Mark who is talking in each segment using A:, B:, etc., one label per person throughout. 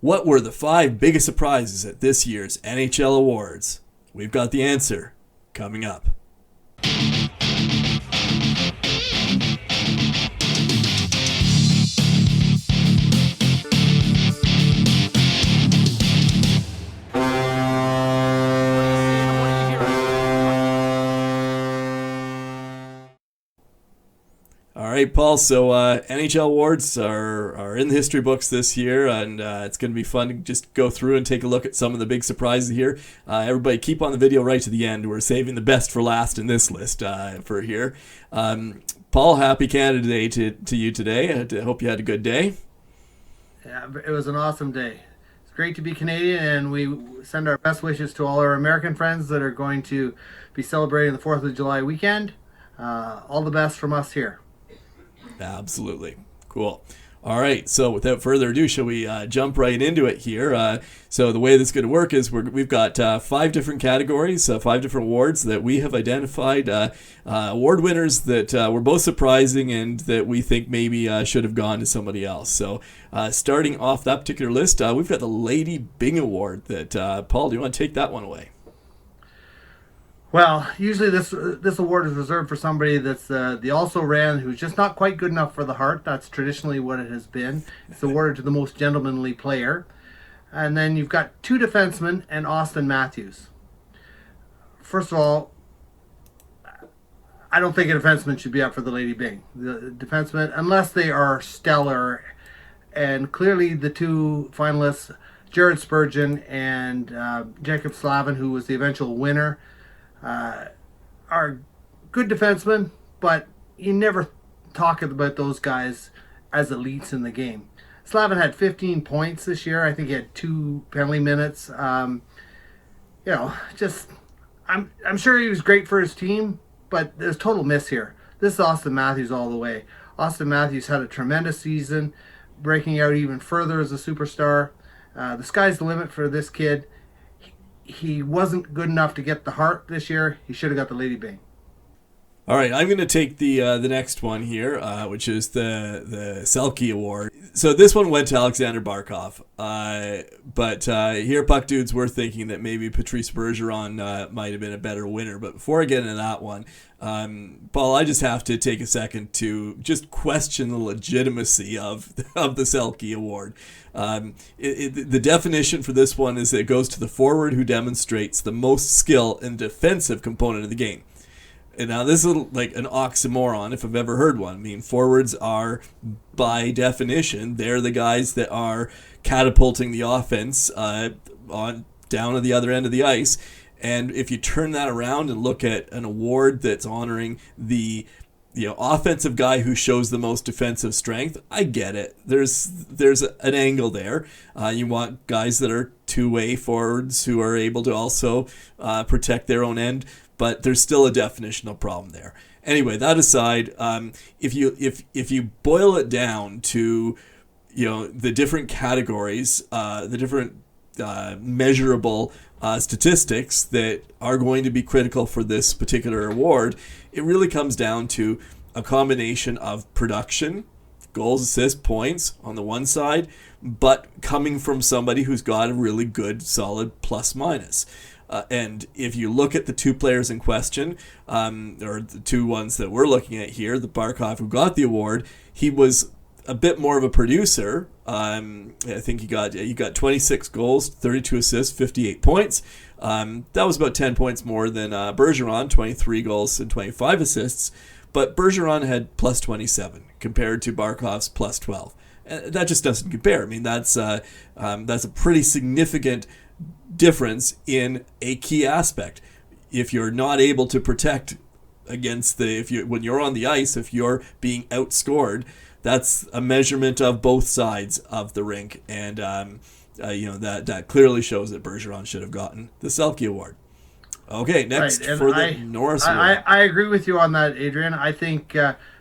A: What were the 5 biggest surprises at this year's NHL Awards? We've got the answer coming up. All right, Paul. So NHL awards are in the history books this year, and it's going to be fun to just go through and take a look at some of the big surprises here. Everybody, keep on the video right to the end. We're saving the best for last in this list for here. Paul, happy Canada Day to you today. I hope you had a good day.
B: Yeah, it was an awesome day. It's great to be Canadian, and we send our best wishes to all our American friends that are going to be celebrating the 4th of July weekend. All the best from us here.
A: Absolutely. Cool. All right. So without further ado, shall we jump right into it here? So the way this is going to work is we've got 5 different categories, 5 different awards that we have identified, award winners that were both surprising and that we think maybe should have gone to somebody else. So starting off that particular list, we've got the Lady Byng Award that, Paul, do you want to take that one away?
B: Well, usually this award is reserved for somebody that's the also-ran who's just not quite good enough for the Hart. That's traditionally what it has been. It's awarded to the most gentlemanly player. And then you've got 2 defensemen and Auston Matthews. First of all, I don't think a defenseman should be up for the Lady Byng. The defensemen, unless they are stellar, and clearly the 2 finalists, Jared Spurgeon and Jacob Slavin, who was the eventual winner, are good defensemen, but you never talk about those guys as elites in the game. Slavin had 15 points this year. I think he had 2 penalty minutes. I'm sure he was great for his team, but there's total miss here. This is Auston Matthews all the way. Auston Matthews had a tremendous season, breaking out even further as a superstar. The sky's the limit for this kid. He wasn't good enough to get the Hart this year. He should have got the Lady Byng.
A: All right, I'm going to take the next one here, which is the Selke Award. So this one went to Aleksander Barkov, but here Puck Dudes were thinking that maybe Patrice Bergeron might have been a better winner. But before I get into that one, Paul, I just have to take a second to just question the legitimacy of the Selke Award. The definition for this one is that it goes to the forward who demonstrates the most skill in the defensive component of the game. And now this is like an oxymoron if I've ever heard one. I mean, forwards are, by definition, they're the guys that are catapulting the offense on down at the other end of the ice. And if you turn that around and look at an award that's honoring the offensive guy who shows the most defensive strength, I get it. There's an angle there. You want guys that are two-way forwards who are able to also protect their own end, but there's still a definitional problem there. Anyway, that aside, if you boil it down to the different categories, the different measurable statistics that are going to be critical for this particular award, it really comes down to a combination of production, goals, assists, points on the one side, but coming from somebody who's got a really good, solid plus minus. And if you look at the 2 players in question, or the 2 ones that we're looking at here, the Barkov who got the award, he was a bit more of a producer. I think he got 26 goals, 32 assists, 58 points. That was about 10 points more than Bergeron, 23 goals and 25 assists. But Bergeron had plus 27 compared to Barkov's plus 12. And that just doesn't compare. I mean, that's a pretty significant difference in a key aspect. If you're not able to protect against when you're on the ice, if you're being outscored, that's a measurement of both sides of the rink, and that clearly shows that Bergeron should have gotten the Selke Award. Okay, next
B: right.
A: for the Norris Award.
B: I agree with you on that, Adrian. I think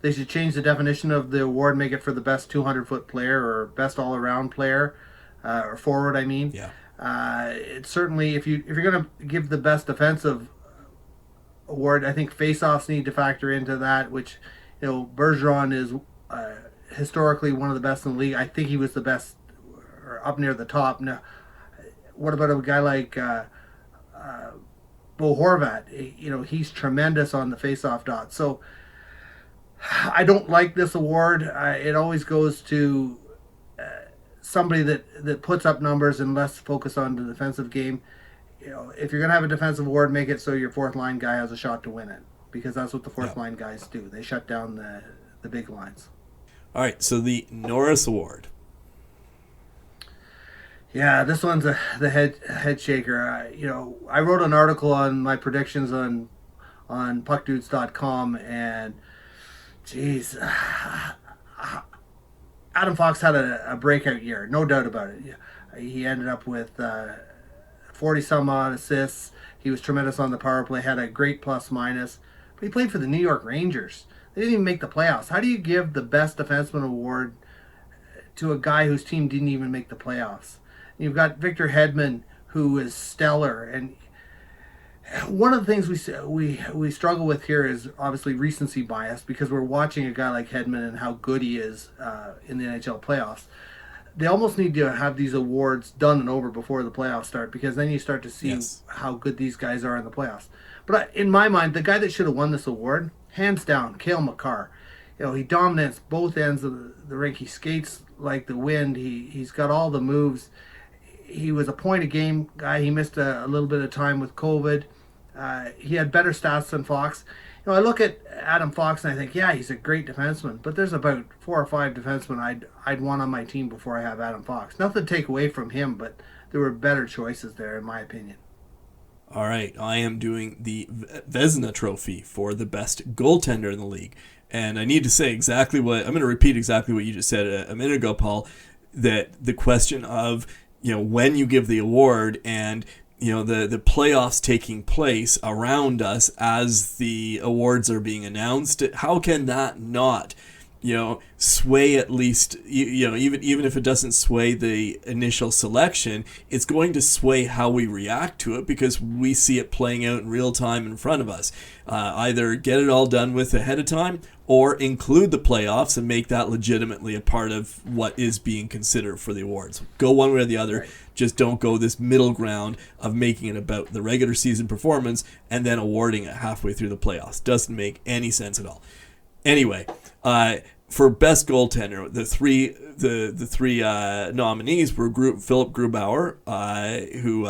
B: they should change the definition of the award, make it for the best 200-foot player or best all-around player, or forward, I mean.
A: Yeah.
B: It's certainly, if you're going to give the best defensive award, I think faceoffs need to factor into that, which, Bergeron is historically one of the best in the league. I think he was the best, or up near the top. Now, what about a guy like Bo Horvat? You know, he's tremendous on the faceoff dot. So I don't like this award. It always goes to somebody that puts up numbers and less focus on the defensive game. You know, if you're going to have a defensive award, make it so your fourth line guy has a shot to win it, because that's what the fourth line guys do. They shut down the big lines.
A: All right, so the Norris Award.
B: Yeah, this one's the head shaker. You know, I wrote an article on my predictions on puckdudes.com, and geez, Adam Fox had a breakout year, no doubt about it. He ended up with 40 some odd assists. He was tremendous on the power play, had a great plus minus, but he played for the New York Rangers. They didn't even make the playoffs. How do you give the best defenseman award to a guy whose team didn't even make the playoffs? You've got Victor Hedman, who is stellar, and one of the things we struggle with here is obviously recency bias, because we're watching a guy like Hedman and how good he is in the NHL playoffs. They almost need to have these awards done and over before the playoffs start, because then you start to see how good these guys are in the playoffs. But in my mind, the guy that should have won this award, hands down, Cale Makar. You know, he dominates both ends of the rink. He skates like the wind. He's got all the moves. He was a point-a-game guy. He missed a little bit of time with COVID. He had better stats than Fox. You know, I look at Adam Fox and I think, yeah, he's a great defenseman, but there's about 4 or 5 defensemen I'd want on my team before I have Adam Fox. Nothing to take away from him, but there were better choices there, in my opinion.
A: All right, I am doing the Vezina trophy for the best goaltender in the league. And I need to say exactly I'm going to repeat exactly what you just said a minute ago, Paul, that the question of, you know, when you give the award and, you know, the playoffs taking place around us as the awards are being announced, how can that not, you know, sway at least, you know, even if it doesn't sway the initial selection, it's going to sway how we react to it, because we see it playing out in real time in front of us. Either get it all done with ahead of time, or include the playoffs and make that legitimately a part of what is being considered for the awards. Go one way or the other. Right. Just don't go this middle ground of making it about the regular season performance and then awarding it halfway through the playoffs. Doesn't make any sense at all. Anyway, for best goaltender, the three nominees were Philipp Grubauer, who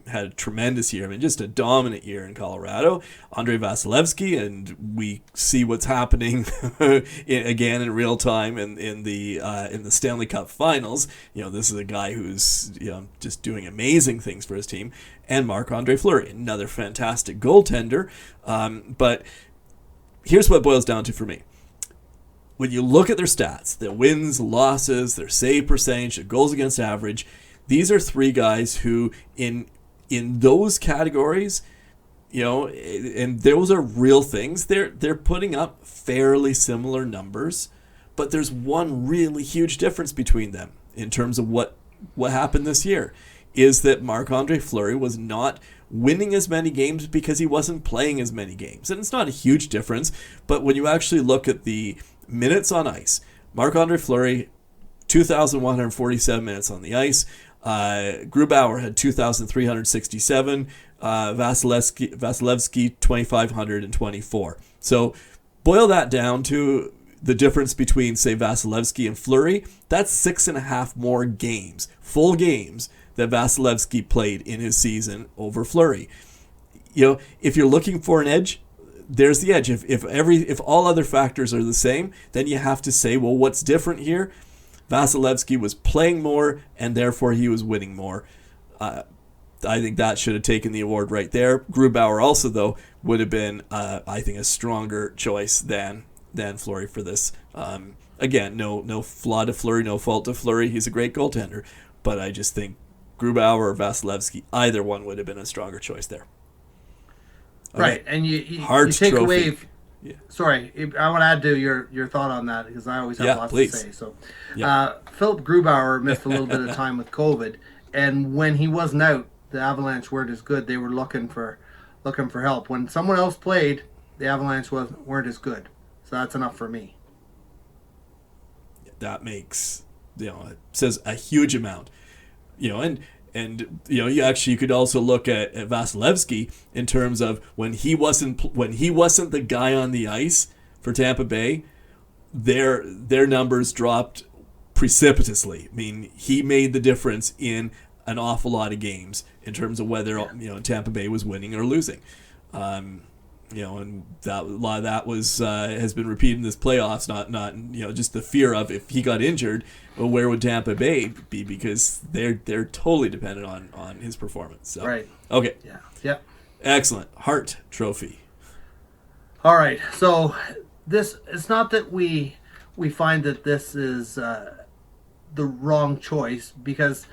A: had a tremendous year. I mean, just a dominant year in Colorado. Andrei Vasilevskiy, and we see what's happening again in real time in the Stanley Cup Finals. You know, this is a guy who's, you know, just doing amazing things for his team. And Marc-André Fleury, another fantastic goaltender. But here's what it boils down to for me. When you look at their stats, their wins, losses, their save percentage, their goals against average, these are 3 guys who in those categories, you know, and those are real things, they're putting up fairly similar numbers, but there's one really huge difference between them in terms of what happened this year, is that Marc-André Fleury was not winning as many games because he wasn't playing as many games. And it's not a huge difference, but when you actually look at the minutes on ice, Marc-André Fleury, 2,147 minutes on the ice. Grubauer had 2,367. Vasilevskiy, 2,524. So boil that down to the difference between, say, Vasilevskiy and Fleury. That's 6.5 more games, full games, that Vasilevskiy played in his season over Fleury. You know, if you're looking for an edge, there's the edge. If all other factors are the same, then you have to say, well, what's different here? Vasilevskiy was playing more, and therefore he was winning more. I think that should have taken the award right there. Grubauer also, though, would have been, I think, a stronger choice than Fleury for this. Again, no flaw to Fleury, no fault to Fleury. He's a great goaltender, but I just think Grubauer or Vasilevskiy, either one would have been a stronger choice there. Okay.
B: Right, and you take
A: trophy.
B: away. Sorry, I want to add to your thought on that, because I always have lots to say. So, Philipp Grubauer missed a little bit of time with COVID, and when he wasn't out, the Avalanche weren't as good. They were looking for help. When someone else played, the Avalanche weren't as good. So that's enough for me.
A: That makes, it says a huge amount. And you could also look at Vasilevskiy in terms of when he wasn't the guy on the ice for Tampa Bay, their numbers dropped precipitously. I mean, he made the difference in an awful lot of games in terms of whether Tampa Bay was winning or losing. And that a lot of that was has been repeated in this playoffs. Not just the fear of if he got injured, well, where would Tampa Bay be? Because they're totally dependent on his performance. So.
B: Right.
A: Okay.
B: Yeah. Yep.
A: Excellent. Hart Trophy.
B: All right. So it's not that we find that this is the wrong choice, because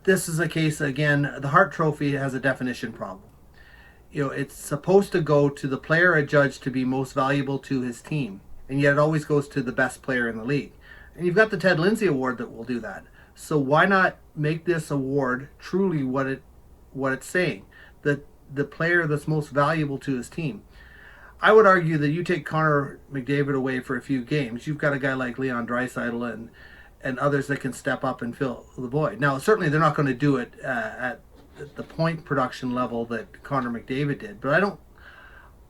B: this is a case, again, the Hart Trophy has a definition problem. It's supposed to go to the player adjudged to be most valuable to his team, and yet it always goes to the best player in the league. And you've got the Ted Lindsay Award that will do that. So why not make this award truly what it's saying? The player that's most valuable to his team. I would argue that you take Connor McDavid away for a few games, you've got a guy like Leon Draisaitl and others that can step up and fill the void. Now, certainly they're not going to do it at the point production level that Connor McDavid did, but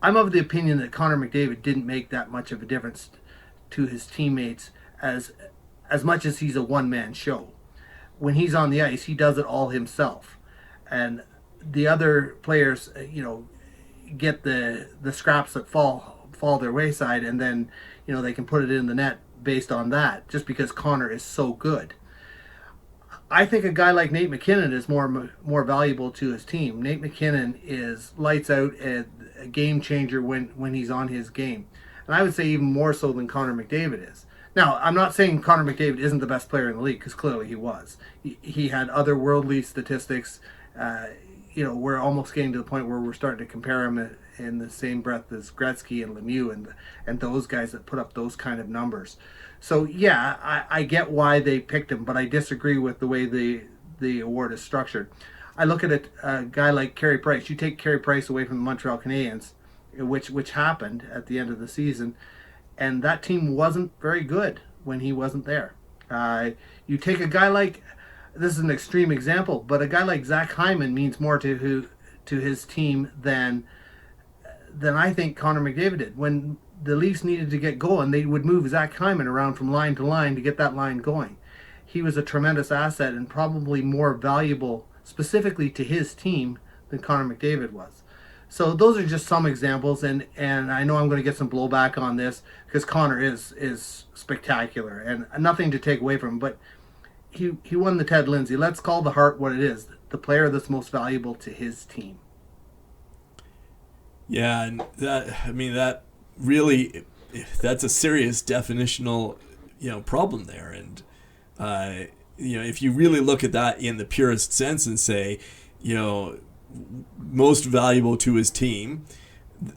B: I'm of the opinion that Connor McDavid didn't make that much of a difference to his teammates as much as he's a one-man show. When he's on the ice, he does it all himself, and the other players, get the scraps that fall their wayside, and then they can put it in the net based on that, just because Connor is so good. I think a guy like Nate MacKinnon is more valuable to his team. Nate MacKinnon is lights out, a game changer when he's on his game, and I would say even more so than Connor McDavid is. Now, I'm not saying Connor McDavid isn't the best player in the league, because clearly he was. He had otherworldly statistics. We're almost getting to the point where we're starting to compare him in the same breath as Gretzky and Lemieux and those guys that put up those kind of numbers. So, yeah, I get why they picked him, but I disagree with the way the award is structured. I look at a guy like Carey Price. You take Carey Price away from the Montreal Canadiens, which happened at the end of the season, and that team wasn't very good when he wasn't there. You take a guy like, this is an extreme example, but a guy like Zach Hyman means more to his team than I think Connor McDavid did. When the Leafs needed to get going, they would move Zach Hyman around from line to line to get that line going. He was a tremendous asset and probably more valuable specifically to his team than Connor McDavid was. So those are just some examples, and I know I'm going to get some blowback on this because Connor is spectacular and nothing to take away from him, but he won the Ted Lindsay. Let's call the Hart what it is, the player that's most valuable to his team.
A: Yeah, and that really, that's a serious definitional, problem there. And, if you really look at that in the purest sense and say, most valuable to his team,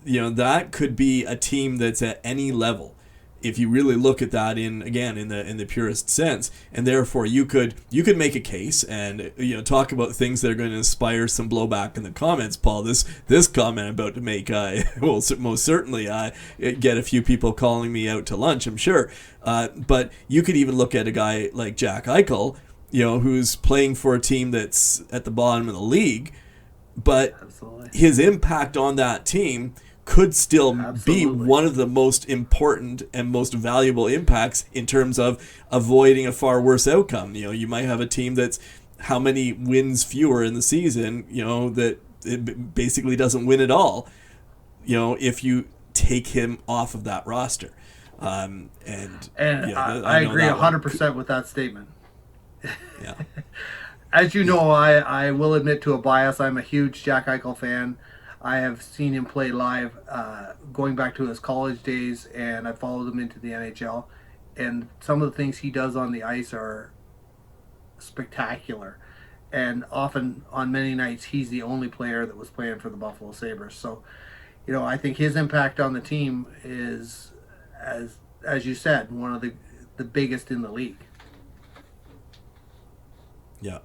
A: that could be a team that's at any level. If you really look at that in the purest sense, and therefore you could make a case and talk about things that are going to inspire some blowback in the comments. Paul, this comment I'm about to make will most certainly get a few people calling me out to lunch, I'm sure. But you could even look at a guy like Jack Eichel, who's playing for a team that's at the bottom of the league, but Absolutely. His impact on that team could still be one of the most important and most valuable impacts in terms of avoiding a far worse outcome. You might have a team that's how many wins fewer in the season, that it basically doesn't win at all, if you take him off of that roster. I agree 100% with that statement.
B: Yeah. As you know, I will admit to a bias. I'm a huge Jack Eichel fan. I have seen him play live going back to his college days, and I followed him into the NHL. And some of the things he does on the ice are spectacular. And often, on many nights, he's the only player that was playing for the Buffalo Sabres. So, I think his impact on the team is, as you said, one of the biggest in the league.
A: Yeah.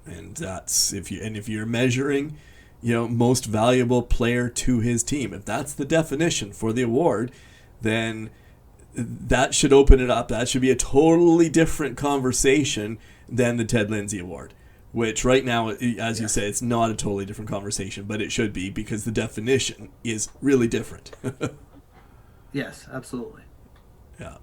A: And that's if you're measuring most valuable player to his team, if that's the definition for the award, then that should open it up. That should be a totally different conversation than the Ted Lindsay Award, which right now, as you say, it's not a totally different conversation, but it should be because the definition is really different.
B: Yes, absolutely.
A: Yeah.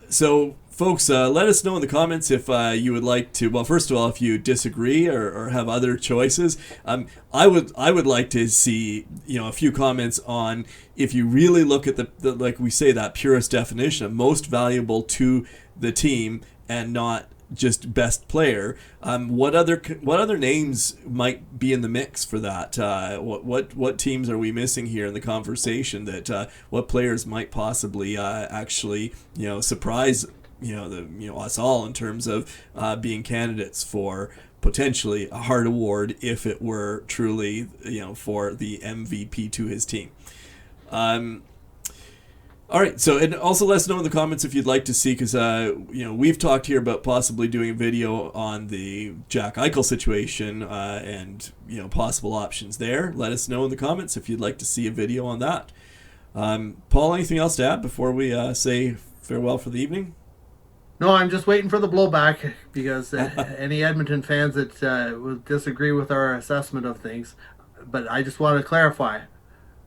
A: So, folks, let us know in the comments if you would like to. Well, first of all, if you disagree or have other choices, I would like to see a few comments on if you really look at the like we say, that purest definition of most valuable to the team and not just best player. What other names might be in the mix for that? What teams are we missing here in the conversation? That what players might possibly actually surprise us all in terms of being candidates for potentially a Hart Award if it were truly for the MVP to his team. All right, so and also let us know in the comments if you'd like to see, because we've talked here about possibly doing a video on the Jack Eichel situation and possible options there. Let us know in the comments if you'd like to see a video on that. Paul, anything else to add before we say farewell for the evening?
B: No, I'm just waiting for the blowback because any Edmonton fans that will disagree with our assessment of things. But I just want to clarify,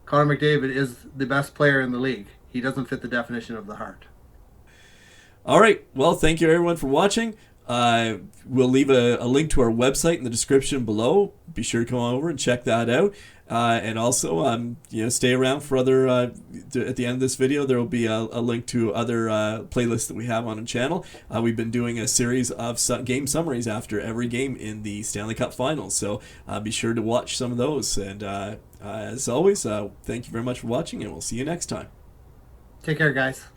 B: Connor McDavid is the best player in the league. He doesn't fit the definition of the Hart.
A: All right. Well, thank you everyone for watching. We'll leave a link to our website in the description below. Be sure to come over and check that out. And also, stay around for other. At the end of this video, there will be a link to other playlists that we have on the channel. We've been doing a series of game summaries after every game in the Stanley Cup Finals, so be sure to watch some of those. And as always, thank you very much for watching, and we'll see you next time.
B: Take care, guys.